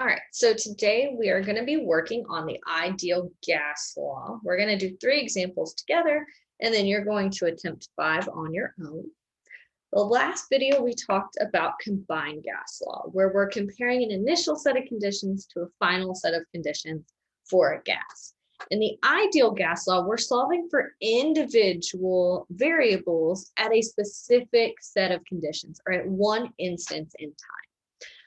All right, so today we are going to be working on the ideal gas law. We're going to do 3 examples together, and then you're going to attempt 5 on your own. The last video we talked about combined gas law, where we're comparing an initial set of conditions to a final set of conditions for a gas. In the ideal gas law, we're solving for individual variables at a specific set of conditions or at one instance in time.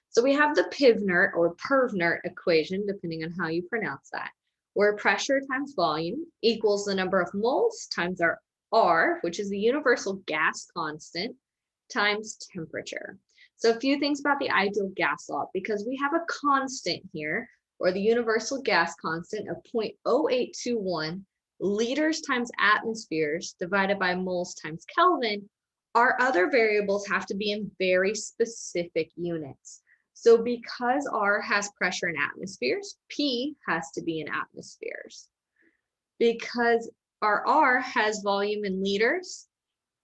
So we have the Pivnert or Pervnert equation, depending on how you pronounce that, where pressure times volume equals the number of moles times our R, which is the universal gas constant, times temperature. So a few things about the ideal gas law, because we have a constant here, or the universal gas constant of 0.0821 liters times atmospheres divided by moles times Kelvin, our other variables have to be in very specific units. So because R has pressure in atmospheres, P has to be in atmospheres. Because our R has volume in liters,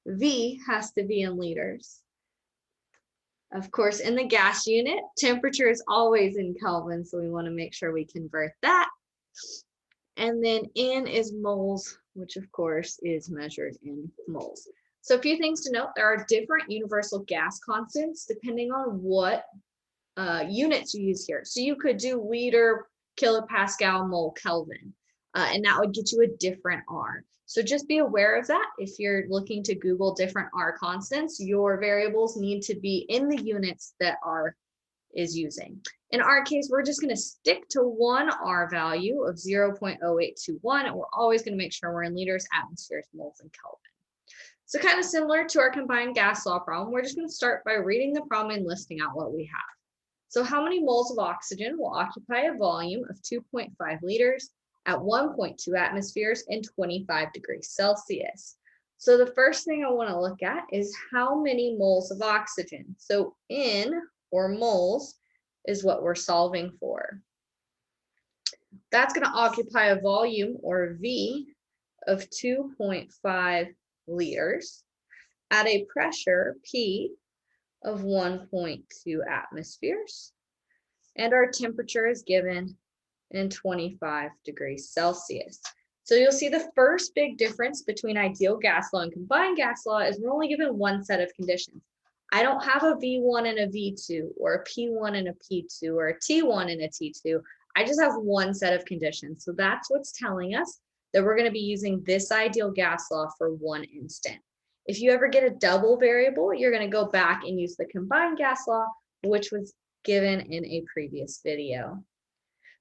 V has to be in liters. Of course, in the gas unit, temperature is always in Kelvin, so we want to make sure we convert that. And then N is moles, which of course is measured in moles. So a few things to note, there are different universal gas constants depending on what units you use here. So you could do liter, kilopascal, mole, Kelvin, and that would get you a different R. So just be aware of that. If you're looking to Google different R constants, your variables need to be in the units that R is using. In our case, we're just going to stick to one R value of 0.0821, and we're always going to make sure we're in liters, atmospheres, moles, and Kelvin. So kind of similar to our combined gas law problem, we're just going to start by reading the problem and listing out what we have. So how many moles of oxygen will occupy a volume of 2.5 liters at 1.2 atmospheres and 25 degrees Celsius? So the first thing I want to look at is how many moles of oxygen. So N, or moles, is what we're solving for. That's going to occupy a volume, or V, of 2.5 liters at a pressure, P, of 1.2 atmospheres, and our temperature is given in 25 degrees Celsius. So you'll see the first big difference between ideal gas law and combined gas law is we're only given one set of conditions. I don't have a V1 and a V2, or a P1 and a P2, or a T1 and a T2. I just have one set of conditions. So that's what's telling us that we're going to be using this ideal gas law for one instant. If you ever get a double variable, you're going to go back and use the combined gas law, which was given in a previous video.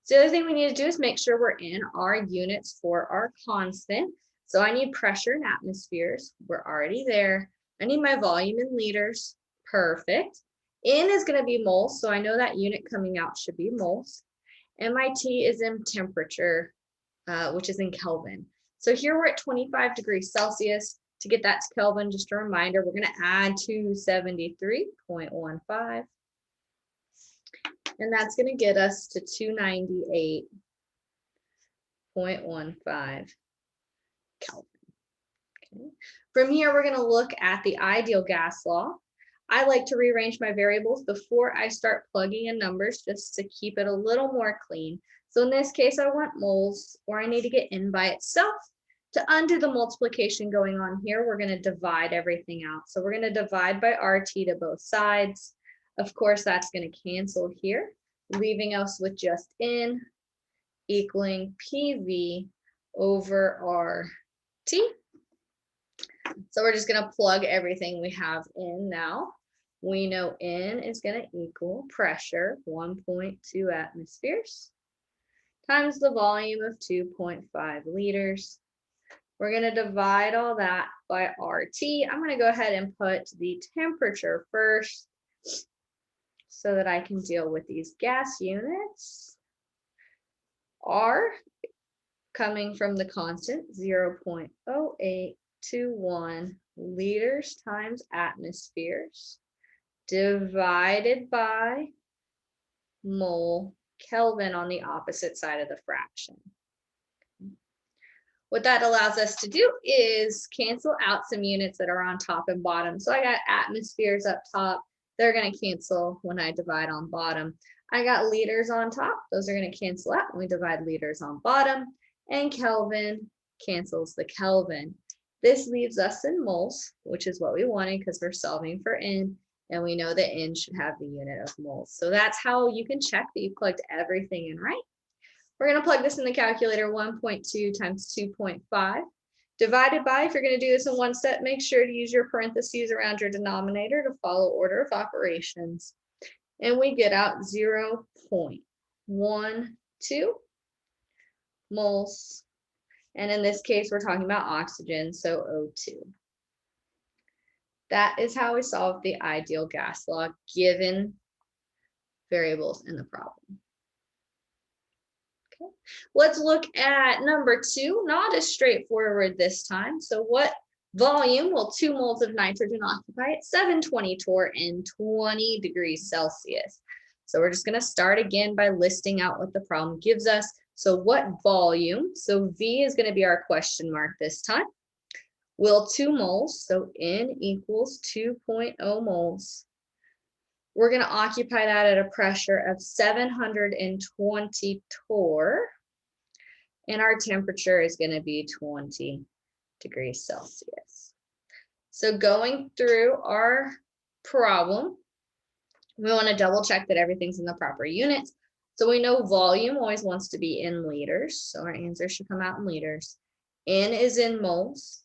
So the other thing we need to do is make sure we're in our units for our constant. So I need pressure in atmospheres. We're already there. I need my volume in liters. Perfect. N is going to be moles, so I know that unit coming out should be moles. And my T is in temperature, which is in Kelvin. So here we're at 25 degrees Celsius. To get that to Kelvin, just a reminder, we're going to add 273.15. And that's going to get us to 298.15 Kelvin. Okay. From here, we're going to look at the ideal gas law. I like to rearrange my variables before I start plugging in numbers just to keep it a little more clean. So in this case, I want moles, or I need to get N by itself. To undo the multiplication going on here, we're going to divide everything out. So we're going to divide by RT to both sides. Of course, that's going to cancel here, leaving us with just N equaling PV over RT. So we're just going to plug everything we have in now. We know N is going to equal pressure, 1.2 atmospheres, times the volume of 2.5 liters. We're going to divide all that by RT. I'm going to go ahead and put the temperature first so that I can deal with these gas units. R, coming from the constant, 0.0821 liters times atmospheres, divided by mole Kelvin on the opposite side of the fraction. What that allows us to do is cancel out some units that are on top and bottom. So I got atmospheres up top. They're going to cancel when I divide on bottom. I got liters on top. Those are going to cancel out when we divide liters on bottom. And Kelvin cancels the Kelvin. This leaves us in moles, which is what we wanted because we're solving for N. And we know that N should have the unit of moles. So that's how you can check that you plugged everything in right. We're going to plug this in the calculator, 1.2 times 2.5. Divided by, if you're going to do this in one step, make sure to use your parentheses around your denominator to follow order of operations. And we get out 0.12 moles. And in this case, we're talking about oxygen, so O2. That is how we solve the ideal gas law given variables in the problem. Okay, let's look at number 2, not as straightforward this time. So what volume will 2 moles of nitrogen occupy at 720 torr and 20 degrees Celsius? So we're just going to start again by listing out what the problem gives us. So what volume, so V is going to be our question mark this time, will 2 moles, so N equals 2.0 moles. We're going to occupy that at a pressure of 720 torr, and our temperature is going to be 20 degrees Celsius. So going through our problem, we want to double check that everything's in the proper units. So we know volume always wants to be in liters, so our answer should come out in liters. N is in moles.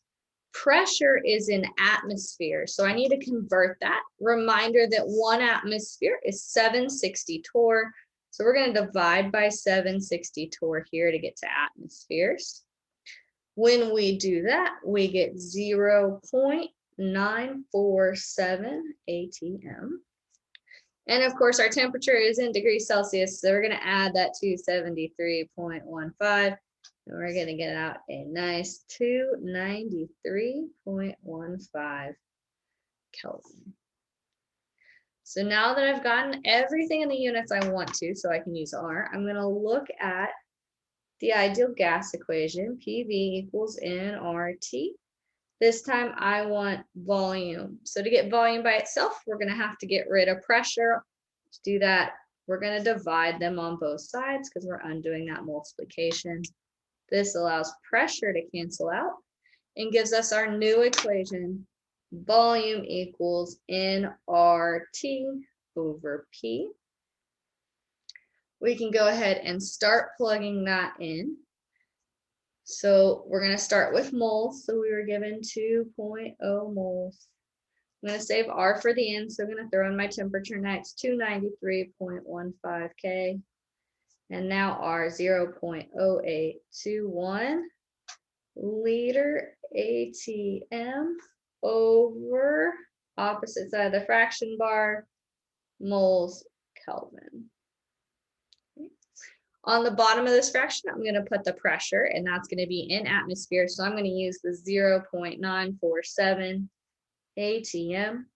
Pressure is in atmosphere, so I need to convert that. Reminder that 1 atmosphere is 760 torr, so we're going to divide by 760 torr here to get to atmospheres. When we do that, we get 0.947 atm. And of course, our temperature is in degrees Celsius, so we're going to add that to 73.15. And we're going to get out a nice 293.15 Kelvin. So now that I've gotten everything in the units I want to, so I can use R, I'm going to look at the ideal gas equation, PV equals nRT. This time I want volume. So to get volume by itself, we're going to have to get rid of pressure. To do that, we're going to divide them on both sides because we're undoing that multiplication. This allows pressure to cancel out and gives us our new equation. Volume equals nRT over P. We can go ahead and start plugging that in. So we're going to start with moles. So we were given 2.0 moles. I'm going to save R for the N, so I'm going to throw in my temperature next, 293.15 K. And now R, 0.0821 liter ATM over opposite side of the fraction bar, moles Kelvin. On the bottom of this fraction, I'm going to put the pressure, and that's going to be in atmosphere. So I'm going to use the 0.947 atm.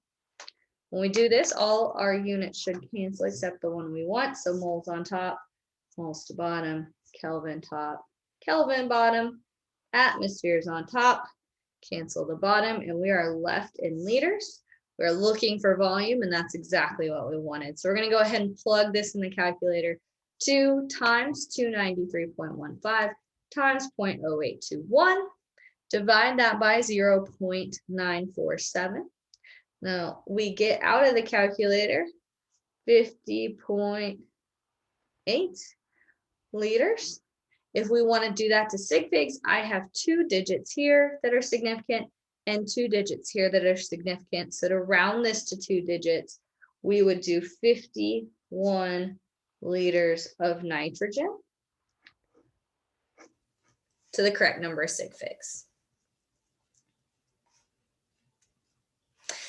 When we do this, all our units should cancel except the one we want. So moles on top, moles to bottom, Kelvin top, Kelvin bottom, atmospheres on top, cancel the bottom, and we are left in liters. We're looking for volume, and that's exactly what we wanted. So we're going to go ahead and plug this in the calculator. 2 times 293.15 times 0.0821. Divide that by 0.947. Now we get out of the calculator 50.8 liters. If we want to do that to sig figs, I have 2 digits here that are significant and 2 digits here that are significant. So to round this to 2 digits, we would do 51 liters of nitrogen to the correct number of sig figs.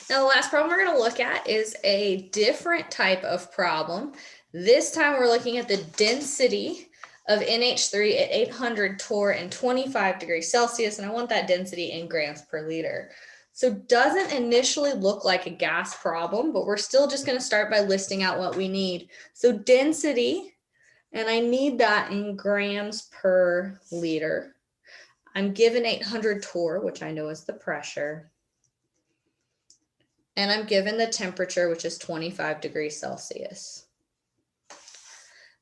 Now, the last problem we're going to look at is a different type of problem. This time we're looking at the density of NH3 at 800 torr and 25 degrees Celsius, and I want that density in grams per liter. So it doesn't initially look like a gas problem, but we're still just going to start by listing out what we need. So density, and I need that in grams per liter. I'm given 800 torr, which I know is the pressure. and I'm given the temperature, which is 25 degrees Celsius.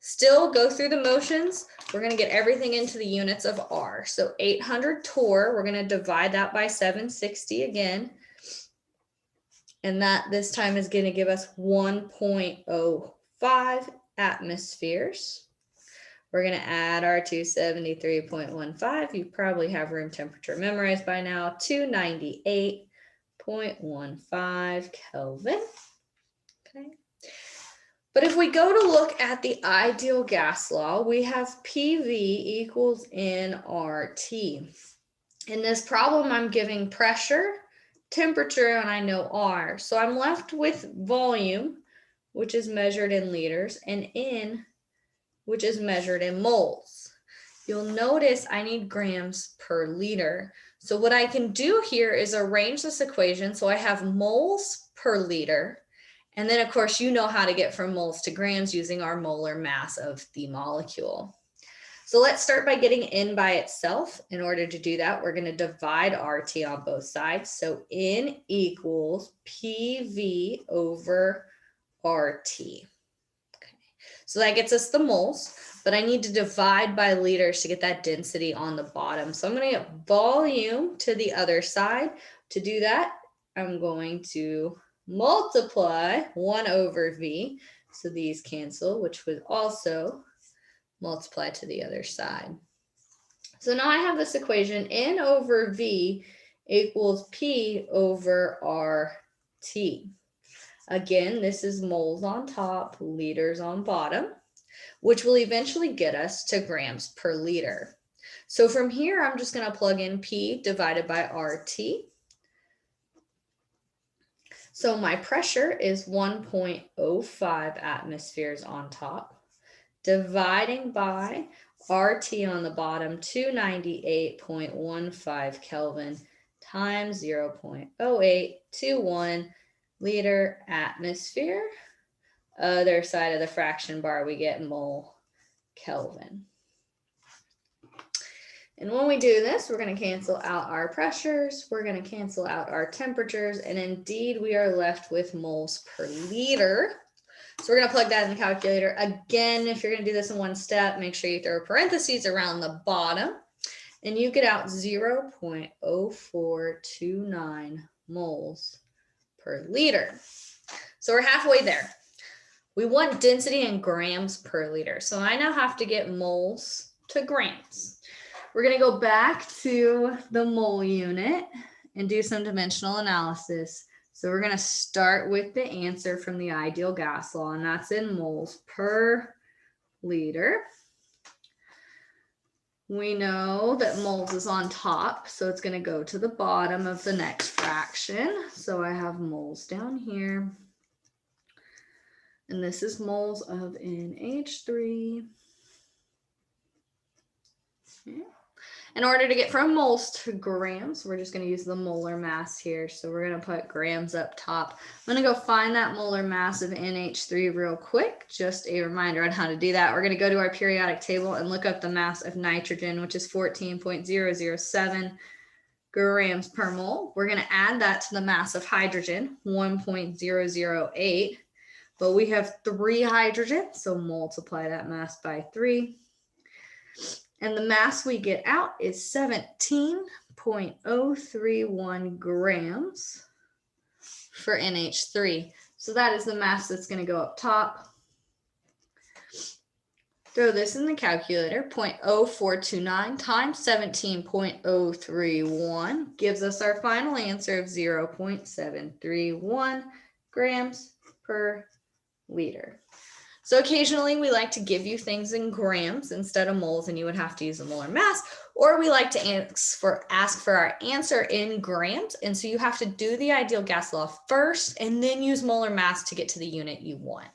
Still go through the motions. We're going to get everything into the units of R. So 800 torr, we're going to divide that by 760 again. And that this time is going to give us 1.05 atmospheres. We're going to add our 273.15. You probably have room temperature memorized by now. 298.15 Kelvin. Okay. But if we go to look at the ideal gas law, we have PV equals nRT. In this problem, I'm giving pressure, temperature, and I know R. So I'm left with volume, which is measured in liters, and N, which is measured in moles. You'll notice I need grams per liter. So what I can do here is arrange this equation so I have moles per liter. And then, of course, you know how to get from moles to grams using our molar mass of the molecule. So let's start by getting N by itself. In order to do that, we're going to divide RT on both sides. So N equals PV over RT. Okay. So that gets us the moles, but I need to divide by liters to get that density on the bottom. So I'm going to get volume to the other side. To do that, I'm going to multiply 1 over V. So these cancel, which would also multiply to the other side. So now I have this equation, N over V equals P over RT. Again, this is moles on top, liters on bottom, which will eventually get us to grams per liter. So from here, I'm just going to plug in P divided by RT. So my pressure is 1.05 atmospheres on top, dividing by RT on the bottom, 298.15 Kelvin times 0.0821 liter atmosphere. Other side of the fraction bar, we get mole Kelvin. And when we do this, we're going to cancel out our pressures, we're going to cancel out our temperatures, and indeed we are left with moles per liter. So we're going to plug that in the calculator. Again, if you're going to do this in one step, make sure you throw parentheses around the bottom, and you get out 0.0429 moles per liter. So we're halfway there. We want density in grams per liter. So I now have to get moles to grams. We're going to go back to the mole unit and do some dimensional analysis. So we're going to start with the answer from the ideal gas law, and that's in moles per liter. We know that moles is on top, so it's going to go to the bottom of the next fraction. So I have moles down here. And this is moles of NH3. Okay. In order to get from moles to grams, we're just going to use the molar mass here. So we're going to put grams up top. I'm going to go find that molar mass of NH3 real quick. Just a reminder on how to do that. We're going to go to our periodic table and look up the mass of nitrogen, which is 14.007 grams per mole. We're going to add that to the mass of hydrogen, 1.008. But we have 3 hydrogen, so multiply that mass by 3. And the mass we get out is 17.031 grams for NH3. So that is the mass that's going to go up top. Throw this in the calculator. 0.0429 times 17.031 gives us our final answer of 0.731 grams per liter. So occasionally we like to give you things in grams instead of moles, and you would have to use the molar mass, or we like to ask for our answer in grams. And so you have to do the ideal gas law first and then use molar mass to get to the unit you want.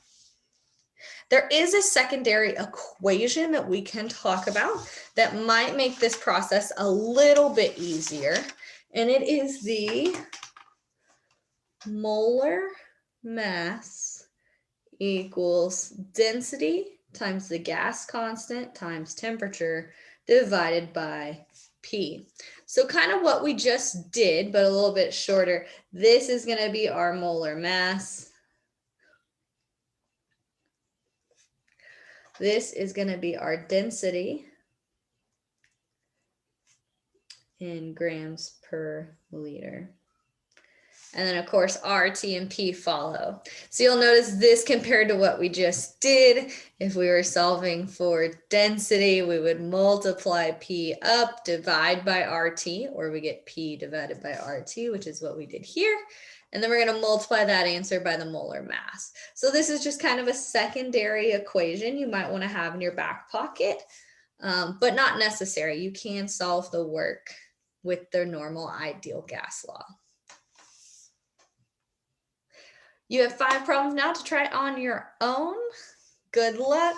There is a secondary equation that we can talk about that might make this process a little bit easier, and it is the molar mass equals density times the gas constant times temperature divided by P. So kind of what we just did, but a little bit shorter. This is going to be our molar mass. This is going to be our density in grams per liter. And then of course, R, T, and P follow. So you'll notice this compared to what we just did. If we were solving for density, we would multiply P up, divide by RT, or we get P divided by RT, which is what we did here. And then we're going to multiply that answer by the molar mass. So this is just kind of a secondary equation you might want to have in your back pocket, but not necessary. You can solve the work with the normal ideal gas law. You have 5 problems now to try on your own. Good luck.